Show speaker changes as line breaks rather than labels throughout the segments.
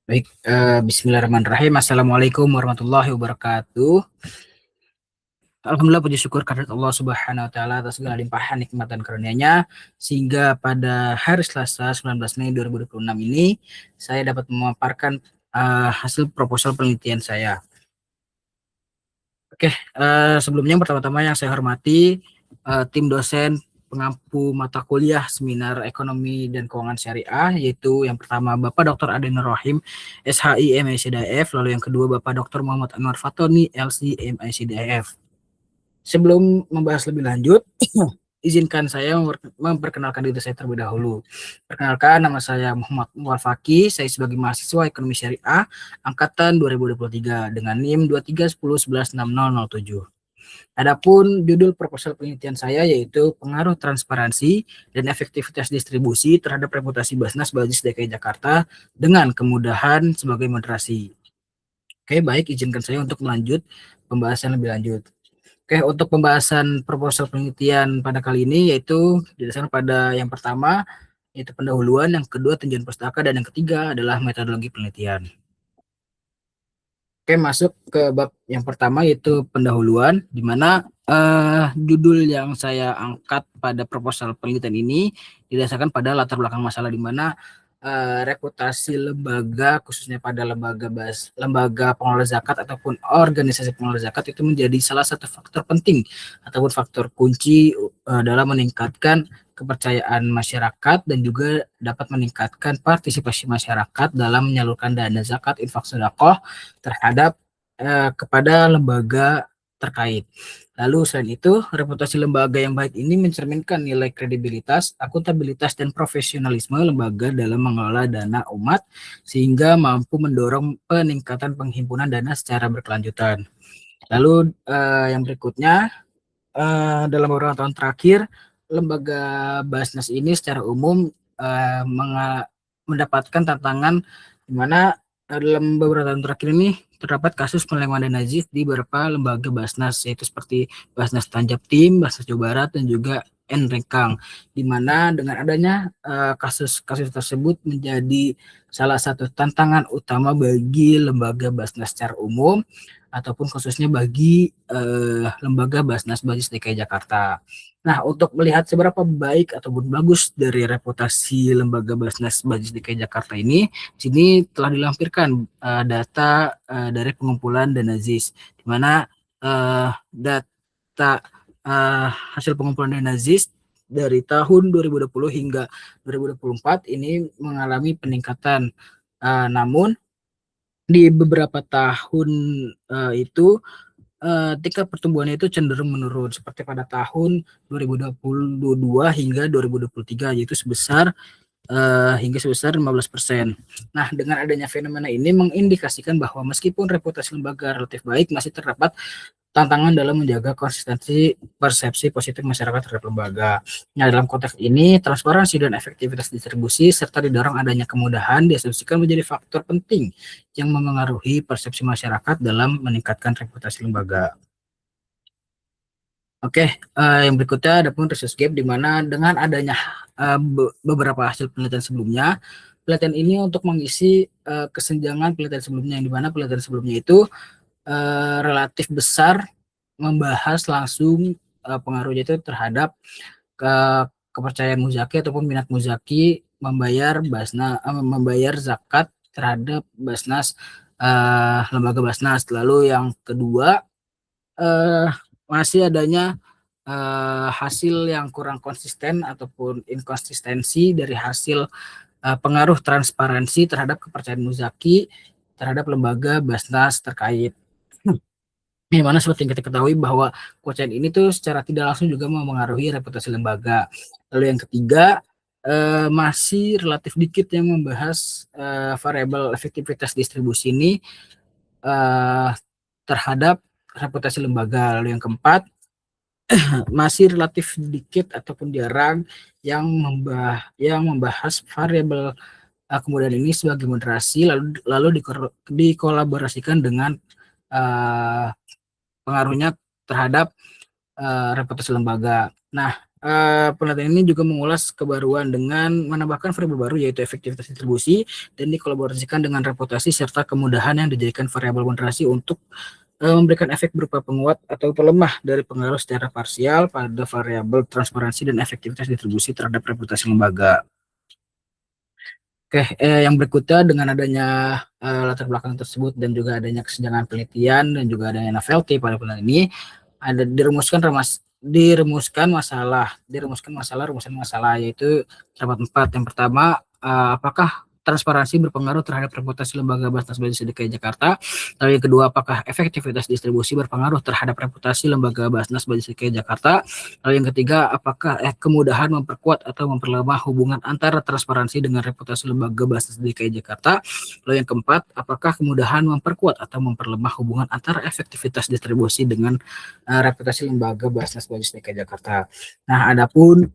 Baik, bismillahirrahmanirrahim. Assalamualaikum warahmatullahi wabarakatuh. Alhamdulillah, puji syukur kehadirat Allah Subhanahu wa taala atas segala limpahan nikmat dan karunia-Nya, sehingga pada hari Selasa 19 Mei 2026 ini saya dapat memaparkan hasil proposal penelitian saya. Oke, sebelumnya pertama-tama yang saya hormati tim dosen pengampu mata kuliah seminar ekonomi dan keuangan syariah, yaitu yang pertama Bapak Dr. Adenur Rohim, SHI MICDIF, lalu yang kedua Bapak Dr. Muhammad Anwar Fatoni, LC MICDIF. Sebelum membahas lebih lanjut, izinkan saya memperkenalkan diri saya terlebih dahulu. Perkenalkan, nama saya Muhammad Mual Faki, saya sebagai mahasiswa ekonomi syariah angkatan 2023 dengan NIM 2310116007. Adapun judul proposal penelitian saya yaitu pengaruh transparansi dan efektivitas distribusi terhadap reputasi Basnas Bajis DKI Jakarta dengan kemudahan sebagai moderasi. Oke, baik, izinkan saya untuk melanjut pembahasan lebih lanjut. Oke, untuk pembahasan proposal penelitian pada kali ini yaitu didasarkan pada yang pertama yaitu pendahuluan, yang kedua tinjauan pustaka, dan yang ketiga adalah metodologi penelitian. Oke, masuk ke bab yang pertama yaitu pendahuluan, di mana judul yang saya angkat pada proposal penelitian ini didasarkan pada latar belakang masalah, di mana reputasi lembaga, khususnya pada lembaga pengelola zakat ataupun organisasi pengelola zakat, itu menjadi salah satu faktor penting ataupun faktor kunci dalam meningkatkan kepercayaan masyarakat dan juga dapat meningkatkan partisipasi masyarakat dalam menyalurkan dana zakat, infak, sedekah terhadap kepada lembaga terkait. Lalu selain itu, reputasi lembaga yang baik ini mencerminkan nilai kredibilitas, akuntabilitas, dan profesionalisme lembaga dalam mengelola dana umat, sehingga mampu mendorong peningkatan penghimpunan dana secara berkelanjutan. Lalu yang berikutnya, dalam beberapa tahun terakhir, lembaga Basnas ini secara umum mendapatkan tantangan di mana dalam beberapa tahun terakhir ini terdapat kasus penyelewengan dana najis di beberapa lembaga Basnas, yaitu seperti Basnas Tanjab Tim, Basnas Jawa Barat, dan juga Nrekang, di mana dengan adanya kasus-kasus tersebut menjadi salah satu tantangan utama bagi lembaga Basnas secara umum ataupun khususnya bagi lembaga Basnas Bajis DKI Jakarta. Nah, untuk melihat seberapa baik ataupun bagus dari reputasi lembaga Basnas Bajis DKI Jakarta ini, sini telah dilampirkan data dari pengumpulan dana ZIS, di mana data hasil pengumpulan dana ZIS dari tahun 2020 hingga 2024 ini mengalami peningkatan. Namun di beberapa tahun itu tingkat pertumbuhannya itu cenderung menurun, seperti pada tahun 2022 hingga 2023, yaitu hingga sebesar 15%. Nah, dengan adanya fenomena ini mengindikasikan bahwa meskipun reputasi lembaga relatif baik, masih terdapat tantangan dalam menjaga konsistensi persepsi positif masyarakat terhadap lembaga. Nah, dalam konteks ini, transparansi dan efektivitas distribusi serta didorong adanya kemudahan diasumsikan menjadi faktor penting yang memengaruhi persepsi masyarakat dalam meningkatkan reputasi lembaga. Oke, yang berikutnya ada pun research gap, di mana dengan adanya beberapa hasil penelitian sebelumnya, penelitian ini untuk mengisi kesenjangan penelitian sebelumnya, yang dimana penelitian sebelumnya itu relatif besar membahas langsung pengaruhnya itu terhadap kepercayaan muzaki ataupun minat muzaki membayar zakat terhadap Basnas, lembaga Basnas. Lalu yang kedua, masih adanya hasil yang kurang konsisten ataupun inkonsistensi dari hasil pengaruh transparansi terhadap kepercayaan muzaki terhadap lembaga Basnas terkait. Di mana seperti yang kita ketahui bahwa kepercayaan ini tuh secara tidak langsung juga memengaruhi reputasi lembaga. Lalu yang ketiga, masih relatif dikit yang membahas variabel efektivitas distribusi ini terhadap reputasi lembaga. Lalu yang keempat, masih relatif dikit ataupun jarang yang membahas variabel kemudahan ini sebagai moderasi, lalu dikolaborasikan dengan pengaruhnya terhadap reputasi lembaga. Nah, penelitian ini juga mengulas kebaruan dengan menambahkan variabel baru yaitu efektivitas distribusi dan dikolaborasikan dengan reputasi serta kemudahan yang dijadikan variabel moderasi untuk memberikan efek berupa penguat atau pelemah dari pengaruh secara parsial pada variabel transparansi dan efektivitas distribusi terhadap reputasi lembaga. Oke, yang berikutnya dengan adanya latar belakang tersebut dan juga adanya kesenjangan penelitian dan juga adanya novelty pada penelitian ini, ada rumusan masalah yaitu terdapat 4. Yang pertama, apakah transparansi berpengaruh terhadap reputasi lembaga Basnas Basis DKI Jakarta? Lalu yang kedua, apakah efektivitas distribusi berpengaruh terhadap reputasi lembaga Basnas Basis DKI Jakarta? Lalu yang ketiga, apakah kemudahan memperkuat atau memperlemah hubungan antara transparansi dengan reputasi lembaga Basnas DKI Jakarta? Lalu yang keempat, apakah kemudahan memperkuat atau memperlemah hubungan antara efektivitas distribusi dengan reputasi lembaga Basnas Basis DKI Jakarta? Nah, adapun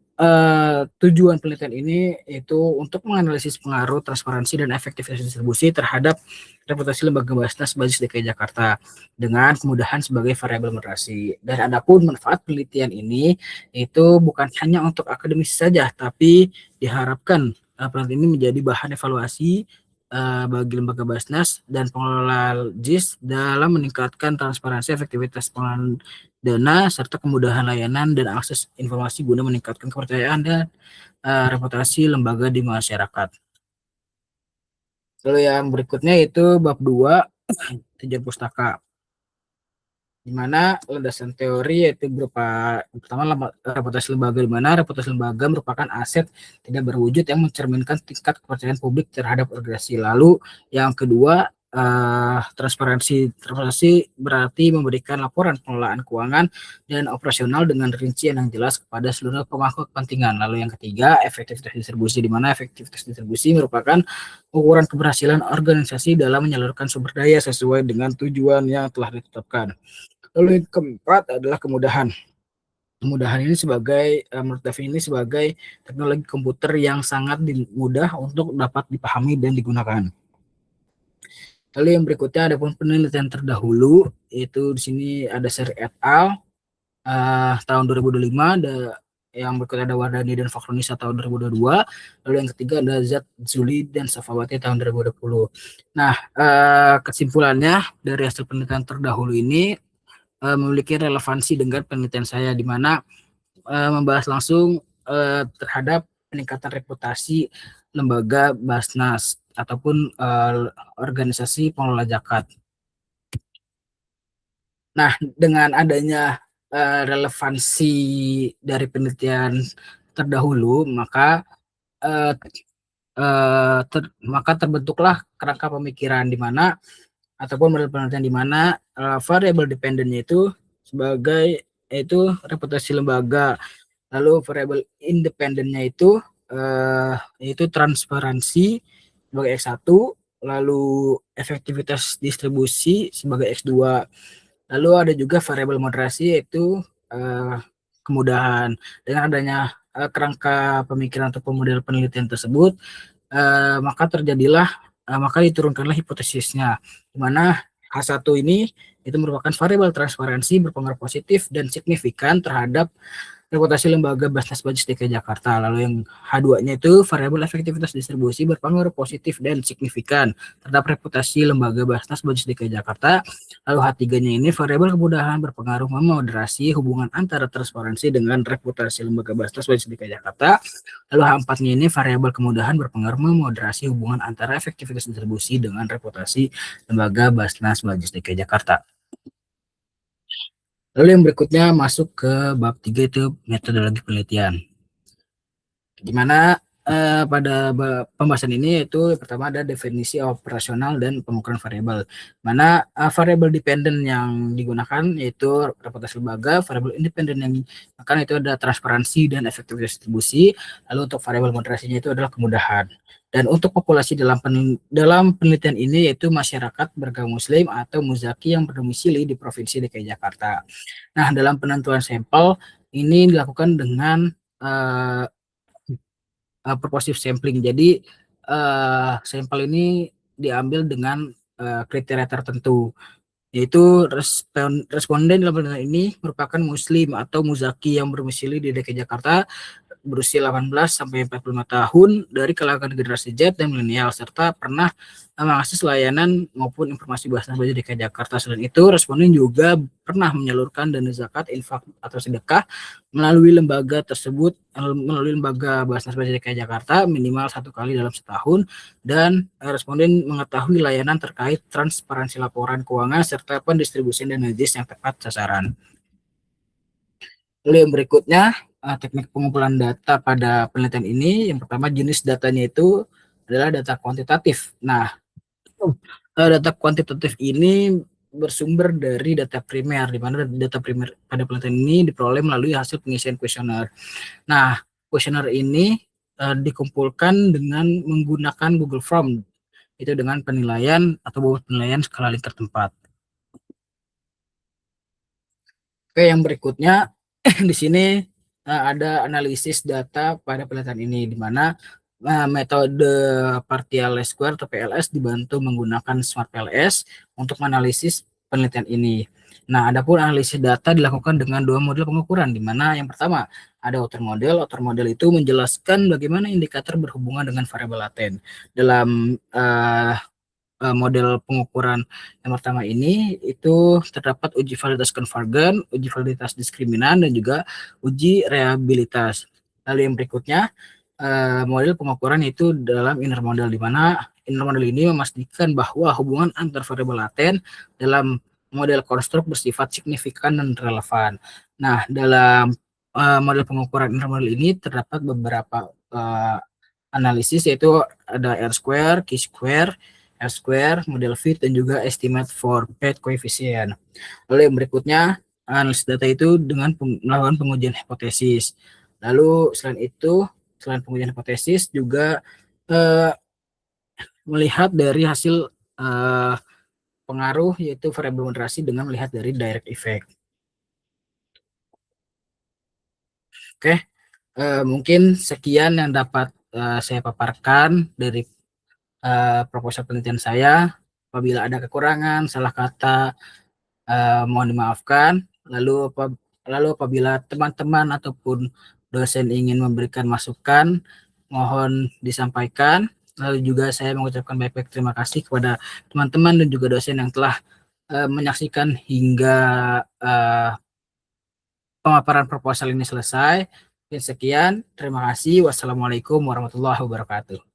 tujuan penelitian ini itu untuk menganalisis pengaruh transparansi dan efektivitas distribusi terhadap reputasi lembaga Basnas Basis DKI Jakarta dengan kemudahan sebagai variabel moderasi. Dan adapun manfaat penelitian ini itu bukan hanya untuk akademis saja, tapi diharapkan penelitian ini menjadi bahan evaluasi bagi lembaga Basnas dan pengelola JIS dalam meningkatkan transparansi, efektivitas pengelolaan dana, serta kemudahan layanan dan akses informasi guna meningkatkan kepercayaan dan reputasi lembaga di masyarakat. Lalu yang berikutnya itu bab 2, tujuan pustaka, di mana landasan teori yaitu berupa pertama reputasi lembaga, di mana reputasi lembaga merupakan aset tidak berwujud yang mencerminkan tingkat kepercayaan publik terhadap organisasi. Lalu yang kedua, transparansi berarti memberikan laporan pengelolaan keuangan dan operasional dengan rincian yang jelas kepada seluruh pemangku kepentingan. Lalu yang ketiga, efektivitas distribusi, di mana efektivitas distribusi merupakan ukuran keberhasilan organisasi dalam menyalurkan sumber daya sesuai dengan tujuan yang telah ditetapkan. Lalu yang keempat adalah kemudahan. Kemudahan ini sebagai menurut Davi ini sebagai teknologi komputer yang sangat mudah untuk dapat dipahami dan digunakan. Lalu yang berikutnya ada pun penelitian terdahulu, itu di sini ada Seri et al. Tahun 2025, ada yang berikutnya ada Wardani dan Fakronisa tahun 2022, lalu yang ketiga ada Zat Zuli dan Safawati tahun 2020. Nah, kesimpulannya dari hasil penelitian terdahulu ini memiliki relevansi dengan penelitian saya, di mana membahas langsung terhadap peningkatan reputasi lembaga Basnas ataupun organisasi pengelola zakat. Nah, dengan adanya relevansi dari penelitian terdahulu, maka terbentuklah kerangka pemikiran di mana ataupun model penelitian di mana variabel dependennya itu sebagai reputasi lembaga, lalu variabel independennya itu transparansi sebagai X1, lalu efektivitas distribusi sebagai X2. Lalu ada juga variabel moderasi yaitu kemudahan. Dengan adanya kerangka pemikiran atau model penelitian tersebut, maka diturunkanlah hipotesisnya, di mana H1 ini itu merupakan variabel transparansi berpengaruh positif dan signifikan terhadap reputasi lembaga Basnas Basis DKI Jakarta. Lalu yang H2-nya itu variabel efektivitas distribusi berpengaruh positif dan signifikan terhadap reputasi lembaga Basnas Basis DKI Jakarta. Lalu H3-nya ini variabel kemudahan berpengaruh memoderasi hubungan antara transparansi dengan reputasi lembaga Basnas Basis DKI Jakarta. Lalu H4-nya ini variabel kemudahan berpengaruh memoderasi hubungan antara efektivitas distribusi dengan reputasi lembaga Basnas Basis DKI Jakarta. Lalu yang berikutnya masuk ke bab 3 itu metodologi penelitian. Di mana pada pembahasan ini itu pertama ada definisi operasional dan pengukuran variabel. Mana variabel dependen yang digunakan yaitu reputasi lembaga, variabel independen yang digunakan itu ada transparansi dan efektivitas distribusi. Lalu untuk variabel moderasinya itu adalah kemudahan. Dan untuk populasi dalam penelitian ini yaitu masyarakat beragama Muslim atau muzaki yang berdomisili di Provinsi DKI Jakarta. Nah, dalam penentuan sampel ini dilakukan dengan purposive sampling. Jadi sampel ini diambil dengan kriteria tertentu. yaitu responden dalam penelitian ini merupakan muslim atau muzaki yang berdomisili di DKI Jakarta berusia 18 sampai 45 tahun dari kalangan generasi Z dan milenial serta pernah mengakses layanan maupun informasi bahasa belajar DKI Jakarta. Selain itu, responden juga pernah menyalurkan dana zakat, infak atau sedekah melalui lembaga tersebut, melalui lembaga bahasa belajar DKI Jakarta minimal 1 kali dalam setahun, dan responden mengetahui layanan terkait transparansi laporan keuangan serta pendistribusian dana JIS yang tepat sasaran. Lalu yang berikutnya, teknik pengumpulan data pada penelitian ini, yang pertama jenis datanya itu adalah data kuantitatif. Nah, data kuantitatif ini bersumber dari data primer, di mana data primer pada penelitian ini diperoleh melalui hasil pengisian kuesioner. Nah, kuesioner ini dikumpulkan dengan menggunakan Google Form, itu dengan penilaian atau bobot penilaian skala lingkar tempat. Oke, yang berikutnya di sini ada analisis data pada penelitian ini, di mana metode partial least square atau PLS dibantu menggunakan Smart PLS untuk menganalisis penelitian ini. Nah, adapun analisis data dilakukan dengan 2 model pengukuran, di mana yang pertama ada outer model. Outer model itu menjelaskan bagaimana indikator berhubungan dengan variabel laten. Dalam model pengukuran yang pertama ini itu terdapat uji validitas konvergen, uji validitas diskriminan, dan juga uji reabilitas. Lalu yang berikutnya model pengukuran itu dalam inner model, di mana inner model ini memastikan bahwa hubungan antar variabel laten dalam model konstruk bersifat signifikan dan relevan. Nah, dalam model pengukuran inner model ini terdapat beberapa analisis, yaitu ada R square, Q square, R square, model fit, dan juga estimate for paired coefficient. Lalu yang berikutnya, analisis data itu dengan melakukan pengujian hipotesis. Lalu selain pengujian hipotesis juga melihat dari hasil pengaruh, yaitu variabel moderasi dengan melihat dari direct effect. Oke, mungkin sekian yang dapat saya paparkan dari proposal penelitian saya. Apabila ada kekurangan, salah kata, mohon dimaafkan. Lalu apabila teman-teman ataupun dosen ingin memberikan masukan, mohon disampaikan. Lalu juga saya mengucapkan banyak-banyak terima kasih kepada teman-teman dan juga dosen yang telah menyaksikan hingga pemaparan proposal ini selesai. Sekian, terima kasih. Wassalamualaikum warahmatullahi wabarakatuh.